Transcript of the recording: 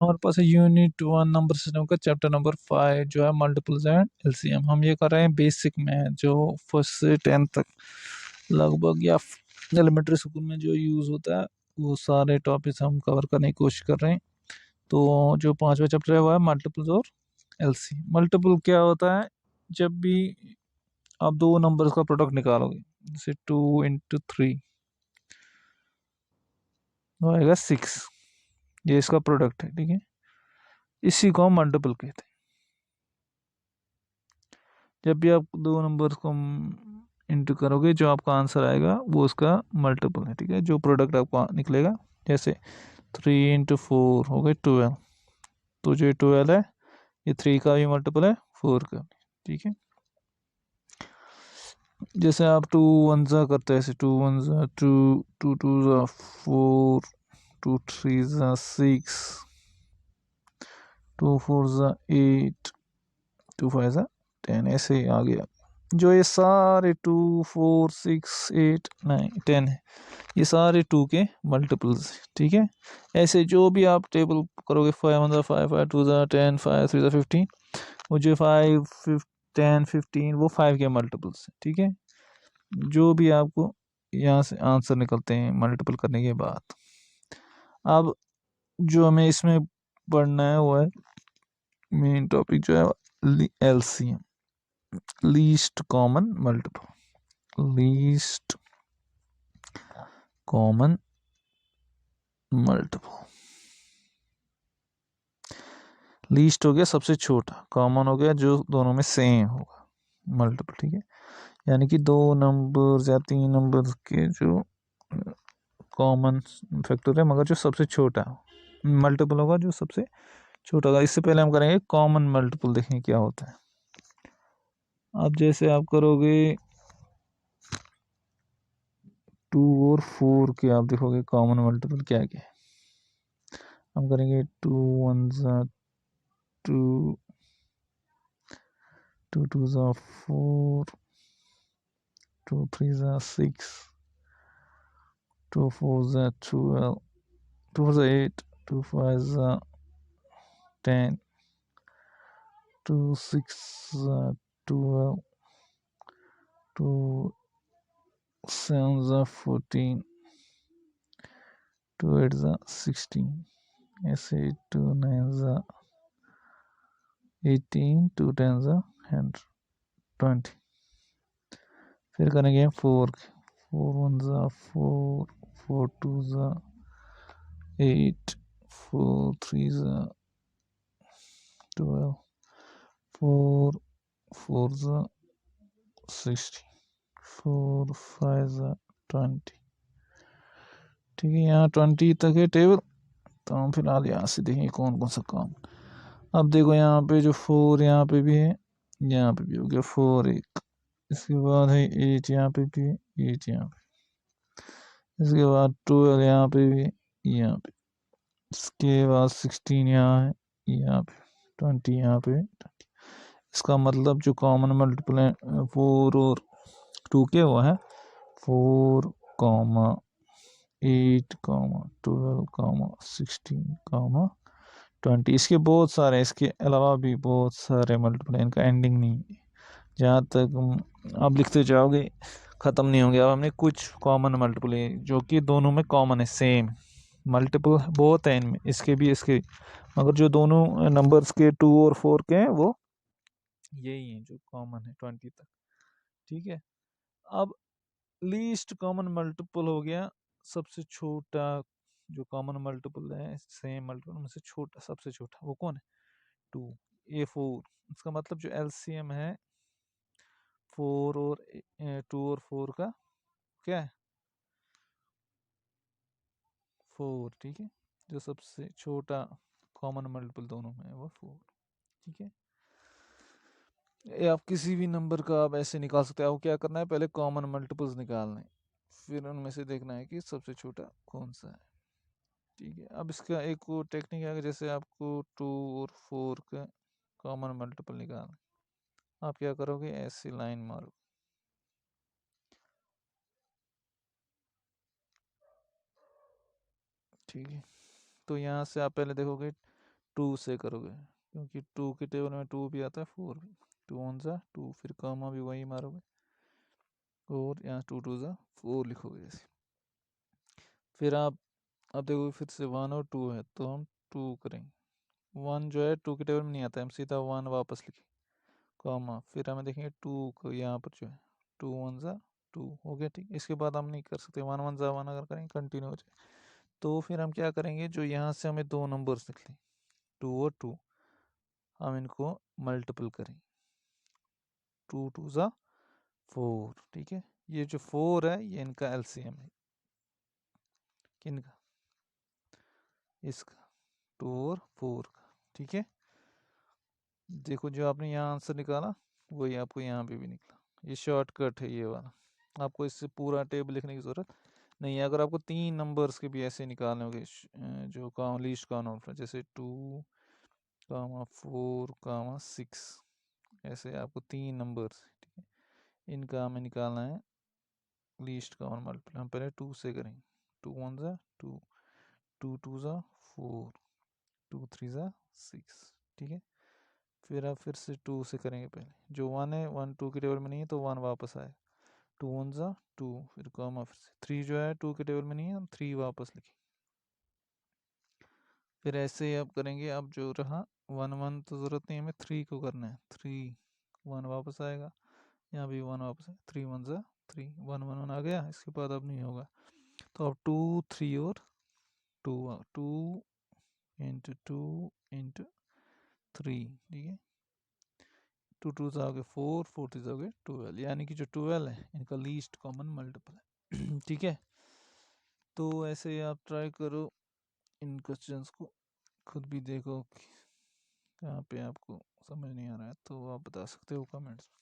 हमारे पास है unit 1 number system का चैप्टर नंबर 5 जो है मल्टीपल्स एंड एलसीएम। हम ये कर रहे हैं बेसिक में, जो फर्स्ट से 10 तक लगभग या एलिमेंट्री स्कूल में जो यूज़ होता है वो सारे टॉपिक्स हम कवर करने की कोशिश कर रहे हैं। तो जो 5वां चैप्टर है वो है मल्टीपल्स और एलसी। मल्टीपल क्या होता है? जब भी आप दो नंबर्स का प्रोडक्ट निकालोगे, जैसे 2 × 3 वो आएगा 6, ये इसका प्रोडक्ट है, ठीक है। इसी को हम मल्टीपल कहते हैं। जब भी आप दो नंबर्स को इंटू करोगे जो आपका आंसर आएगा वो उसका मल्टीपल है, ठीक है, जो प्रोडक्ट आपको निकलेगा। जैसे 3 × 4 हो गए 12, तो जो 12 है ये 3 का भी मल्टीपल है, 4 का भी, ठीक है। जैसे आप 2 1 ज़ा करते हैं, ऐसे 2 1 ज़ा 2, 2 2 ज़ा 4, 2 3 ज़ा 6, 2 4 ज़ा 8, 2 5 ज़ा 10, ऐसे ही आ गया। जो ये सारे 2 4 6 8 9 10 है, ये सारे 2 के मल्टीपल्स, ठीक है। ऐसे जो भी आप टेबल करोगे, 5 1 ज़ा 5, 5 2 ज़ा 10, 5 3 ज़ा 15, वो जो 5 10 15 वो 5 के मल्टीपल्स, ठीक है। जो भी आपको यहाँ से आंसर निकलते हैं मल्टीपल करने के बाद। अब जो हमें इसमें पढ़ना है वो है मेन टॉपिक जो है LCM, least common multiple. Least common multiple, least हो गया सबसे छोटा, कॉमन हो गया जो दोनों में सेम होगा, मल्टीपल, ठीक है। यानी कि दो नंबर या तीन नंबर के जो कॉमन फैक्टर है मगर जो सबसे छोटा मल्टीपल होगा, जो सबसे छोटा होगा। इससे पहले हम करेंगे कॉमन मल्टीपल, देखें क्या होता है। अब जैसे आप करोगे 2 और 4 के, आप देखोगे कॉमन मल्टीपल क्या क्या है। हम करेंगे 2 1 ज़ा 2, 2 2 ज़ा 4, 2 3 ज़ा 6, 2 4 ज़ा 12, 2 4 ज़ा 8, 2 5 ज़ा 10, 2 6 ज़ा 12, 2 7 ज़ा 14, 2 8 ज़ा 16, ऐसे 2 9 ज़ा 18, 2 10 ज़ा 120। फिर करेंगे 4 1 ज़ा 4, 4 2 ज़ा 8, 4 3 ज़ा 12, 4 4 ज़ा 60, 4 5 ज़ा 20, ठीक है। यहाँ 20 तक है टेबल। तो हम फिलहाल यहाँ से देखेंगे कौन कौन सा काम। अब देखो यहाँ पे जो 4 यहाँ पे भी है, यहाँ पे भी हो गया 4 एक, इसके बाद है 8 यहाँ पे भी है, 8 यहाँ पे, इसके बाद 12 यहाँ पे भी, यहाँ पे, इसके बाद 16 यहाँ है, यहाँ पे 20 यहाँ पे 20। इसका मतलब जो कॉमन मल्टीपल है 4 और 2 के वो है 4, 8, 12, 16, 20। इसके बहुत सारे, इसके अलावा भी बहुत सारे मल्टीपल, इनका एंडिंग नहीं है। जहाँ तक आप लिखते जाओगे ख़त्म नहीं होंगे। अब हमने कुछ कॉमन मल्टीपल है जो कि दोनों में कॉमन है, सेम। मल्टीपल बहुत है इनमें, इसके भी इसके, मगर जो दोनों नंबर्स के 2 और 4 के हैं वो यही हैं जो कॉमन है 20 तक, ठीक है। अब लीस्ट कॉमन मल्टीपल हो गया सबसे छोटा, जो कॉमन मल्टीपल है सेम मल्टीपल में से छोटा, सबसे छोटा वो कौन है? 2, ये 4। इसका मतलब जो एलसीएम है 4 और 2 और 4 का क्या है? 4, ठीक है। जो सबसे छोटा कॉमन मल्टीपल दोनों में है वो 4, ठीक है। ये आप किसी भी नंबर का आप ऐसे निकाल सकते हैं। आपको क्या करना है, पहले कॉमन मल्टीपल्स निकालने, फिर उनमें से देखना है कि सबसे छोटा कौन सा है, ठीक है। अब इसका एक वो टेक्निक है, जैसे आपको 2 और 4 का कॉमन मल्टीपल निकालना, आप क्या करोगे, ऐसी लाइन मारो, ठीक है। तो यहाँ से आप पहले देखोगे 2 से करोगे, क्योंकि 2 के टेबल में 2 भी आता है, 4 भी। 2 1 ज़ा 2, फिर कामा भी वही मारोगे, और यहाँ 2 2 ज़ा 4 लिखोगे ऐसे। फिर आप अब देखो फिर से 1 और 2 है, तो हम 2 करेंगे। 1 जो है 2 के टेबल में नहीं आता है, हम सीधा 1 वापस लिखें, कामा, फिर हमें देखेंगे 2 को यहाँ पर जो है 2 1 ज़ा 2 हो गया, ठीक। इसके बाद हम नहीं कर सकते, 1 1 ज़ा 1 अगर करेंगे कंटिन्यू हो जाए। तो फिर हम क्या करेंगे, जो यहाँ से हमें दो नंबर्स निकले 2 और 2, हम इनको मल्टीपल करें, 2 2 ज़ा 4, ठीक है। ये जो 4 है ये इनका एलसीएम है, किनका, इसका, 2 और 4 का, ठीक है। देखो जो आपने यहाँ आंसर निकाला वही आपको यहाँ पे भी निकला, ये शॉर्टकट है ये वाला, आपको इससे पूरा टेबल लिखने की ज़रूरत नहीं है। अगर आपको 3 नंबर्स के भी ऐसे निकालने होंगे जो लीस्ट काउंट, जैसे 2 कामा 4 कामा 6, ऐसे आपको 3 नंबर्स, ठीक है, इनका हमें निकालना है लीस्ट काउंट मल्टीपल। हम पहले 2 से करेंगे, 2 1 ज़ा 2, 2 2 ज़ा 4, 2 3 ज़ा 6, ठीक है। फिर आप फिर से 2 से करेंगे, पहले जो 1 है 1 2 के टेबल में नहीं है तो 1 वापस आए, 2 1 ज़ा 2, फिर कॉमा, फिर से 3 जो है 2 के टेबल में नहीं है, हम 3 वापस लिखें। फिर ऐसे ही आप करेंगे, अब जो रहा 1 1 तो ज़रूरत नहीं, हमें 3 को करना है, 3 1 वापस आएगा, यहाँ भी 1 वापस है, 3 1 ज़ा 3, 1 1 1 आ गया, इसके बाद अब नहीं होगा। तो अब 2 3 और 2 2 इंटू 2 इंटू 3, ठीक है। 2 2 आ गए 4, 4 3 आ गए 12, यानी कि जो 12 है इनका लीस्ट कॉमन मल्टीपल है ठीक है। तो ऐसे आप ट्राई करो, इन क्वेश्चंस को खुद भी देखो, कहाँ पे आपको समझ नहीं आ रहा है तो आप बता सकते हो कमेंट्स में।